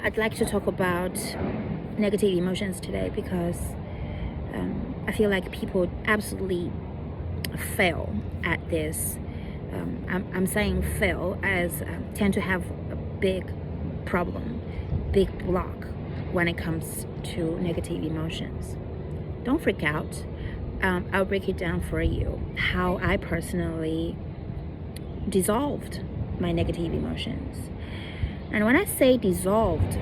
I'd like to talk about negative emotions today because I feel like people absolutely fail at this. I'm saying fail as tend to have a big problem, big block when it comes to negative emotions. Don't freak out. I'll break it down for you how I personally dissolved my negative emotions. And when I say dissolved,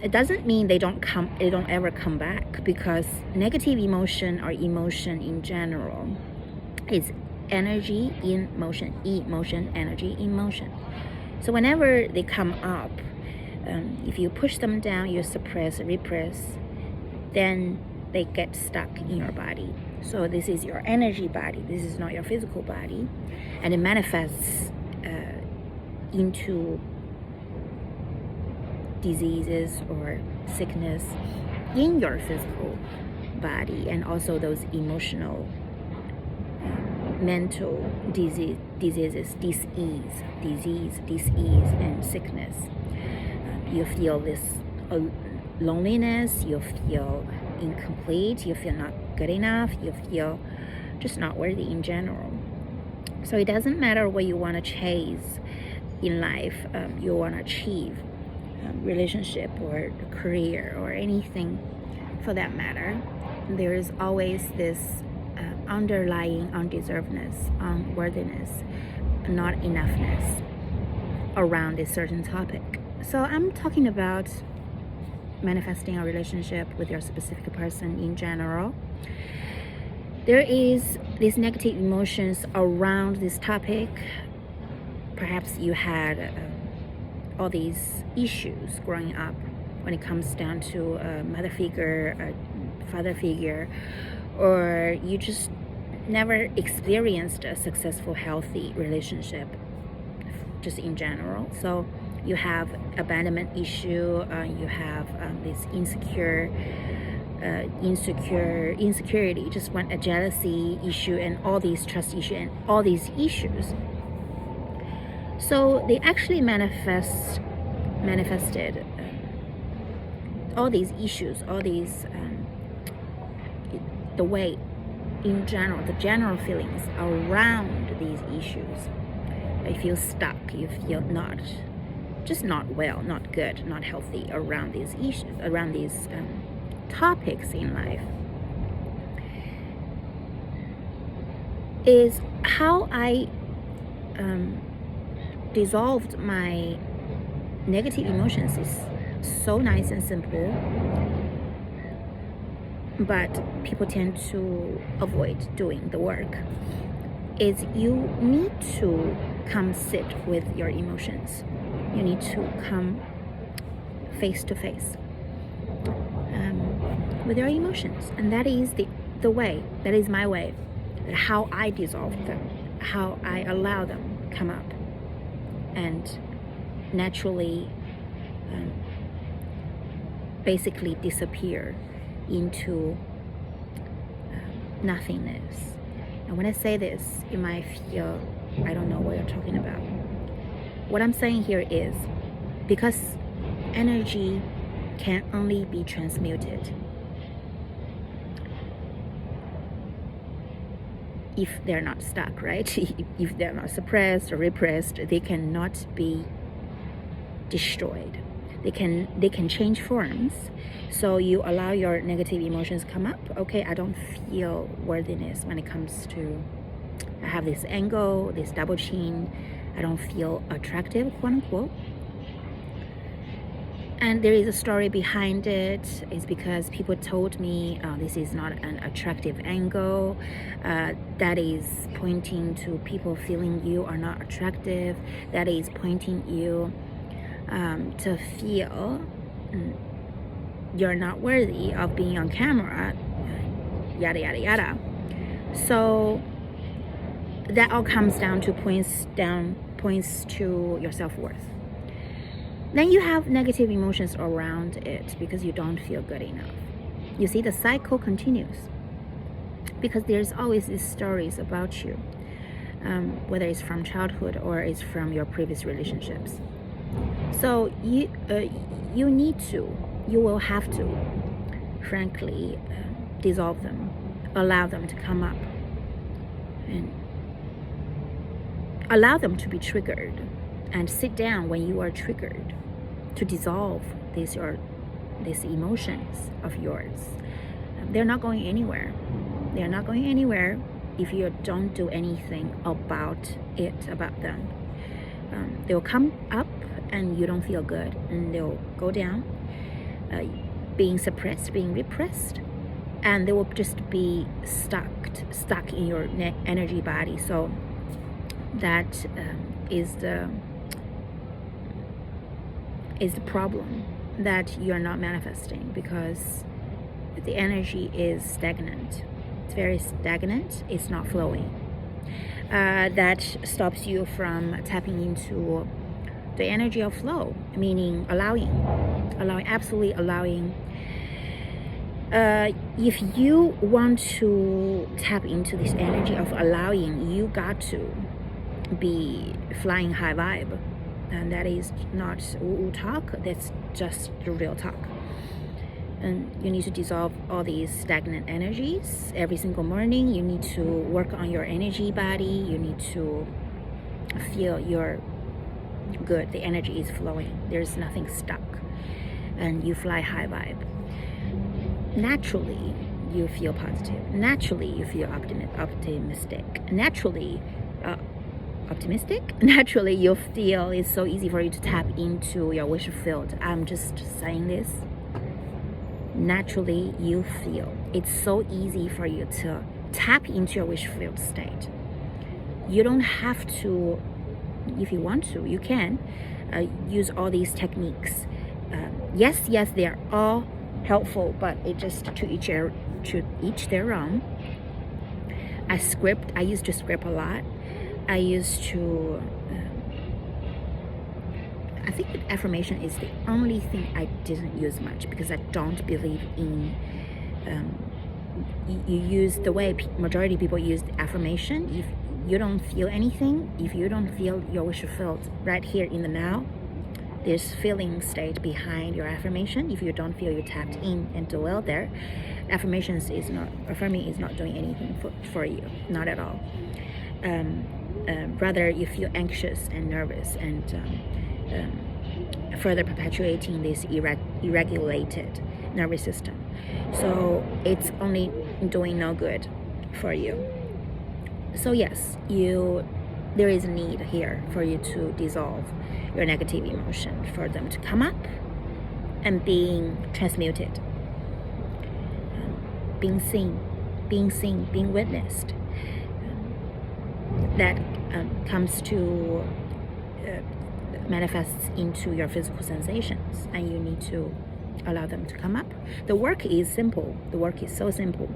it doesn't mean they don't ever come back, because negative emotion or emotion in general is energy in motion, emotion, energy in motion. So whenever they come up, if you push them down, you suppress, repress, then they get stuck in your body. So this is your energy body. This is not your physical body, and it manifests into diseases or sickness in your physical body, and also those emotional, mental diseases, disease, and sickness. You feel this loneliness, you feel incomplete, you feel not good enough, you feel just not worthy in general. So it doesn't matter what you want to chase in life, you want to achieve, relationship or career or anything for that matter, there is always this underlying undeservedness, unworthiness, not enoughness around a certain topic. So I'm talking about manifesting a relationship with your specific person in general. There is these negative emotions around this topic. Perhaps you had all these issues growing up when it comes down to a mother figure, a father figure, or you just never experienced a successful, healthy relationship just in general. So you have abandonment issue, you have this insecurity, just want a jealousy issue, and all these trust issue and all these issues. So they actually manifested all these issues, all these the way in general, the general feelings around these issues. You feel stuck, you feel not well, not good, not healthy around these issues, around these topics in life. Is how I dissolved my negative emotions is so nice and simple, but people tend to avoid doing the work. Is you need to come sit with your emotions. You need to come face to face with your emotions, and that is the way, that is my way, how I dissolve them, how I allow them come up and naturally basically disappear into nothingness. And when I say this, you might feel, I don't know what you're talking about. What I'm saying here is, because energy can only be transmuted if they're not stuck, right? If they're not suppressed or repressed, they cannot be destroyed. They can change forms. So you allow your negative emotions come up. Okay, I don't feel worthiness when it comes to, I have this angle, this double chin, I don't feel attractive, quote unquote. And there is a story behind it. It's because people told me this is not an attractive angle. That is pointing to people feeling you are not attractive. That is pointing you to feel you're not worthy of being on camera, yada yada yada. So that all comes down to points to your self-worth. Then you have negative emotions around it because you don't feel good enough. You see, the cycle continues because there's always these stories about you, whether it's from childhood or it's from your previous relationships. So you need to, you will have to, frankly, dissolve them, allow them to come up, and allow them to be triggered, and sit down when you are triggered to dissolve these emotions of yours. They're not going anywhere. They're not going anywhere if you don't do anything about them. They'll come up and you don't feel good, and they'll go down, being suppressed, being repressed, and they will just be stuck in your energy body. So that is the problem, that you're not manifesting, because the energy is stagnant. It's very stagnant. It's not flowing. That stops you from tapping into the energy of flow, meaning allowing, absolutely allowing. If you want to tap into this energy of allowing, you got to be flying high vibe, and that is not woo talk. That's just the real talk. And you need to dissolve all these stagnant energies every single morning. You need to work on your energy body. You need to feel you're good. The energy is flowing. There's nothing stuck, and you fly high vibe. Naturally, you feel positive. Naturally, you feel optimistic. Naturally, Naturally, you feel it's so easy for you to tap into your wish field. I'm just saying this. Naturally, you feel it's so easy for you to tap into your wish field state. You don't have to, if you want to, you can use all these techniques. Yes, they are all helpful, but it just to each their own. I used to script a lot. I used to I think that affirmation is the only thing I didn't use much, because I don't believe in you use the way majority of people use the affirmation. If you don't feel anything, if you don't feel your wish fulfilled right here in the now, there's feeling state behind your affirmation. If you don't feel you tapped in and dwell there, affirming is not doing anything for you, not at all. Rather, you feel anxious and nervous, and further perpetuating this irregulated nervous system. So it's only doing no good for you. So yes, there is a need here for you to dissolve your negative emotion, for them to come up and being transmuted, being seen, being witnessed. That comes to manifests into your physical sensations, and you need to allow them to come up. The work is simple. The work is so simple.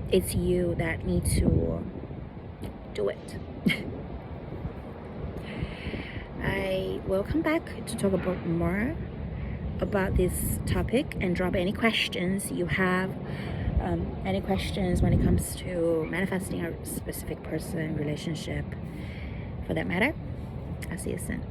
It's you that need to do it. I will come back to talk about more about this topic and drop any questions you have. Any questions when it comes to manifesting a specific person, relationship, for that matter. I'll see you soon.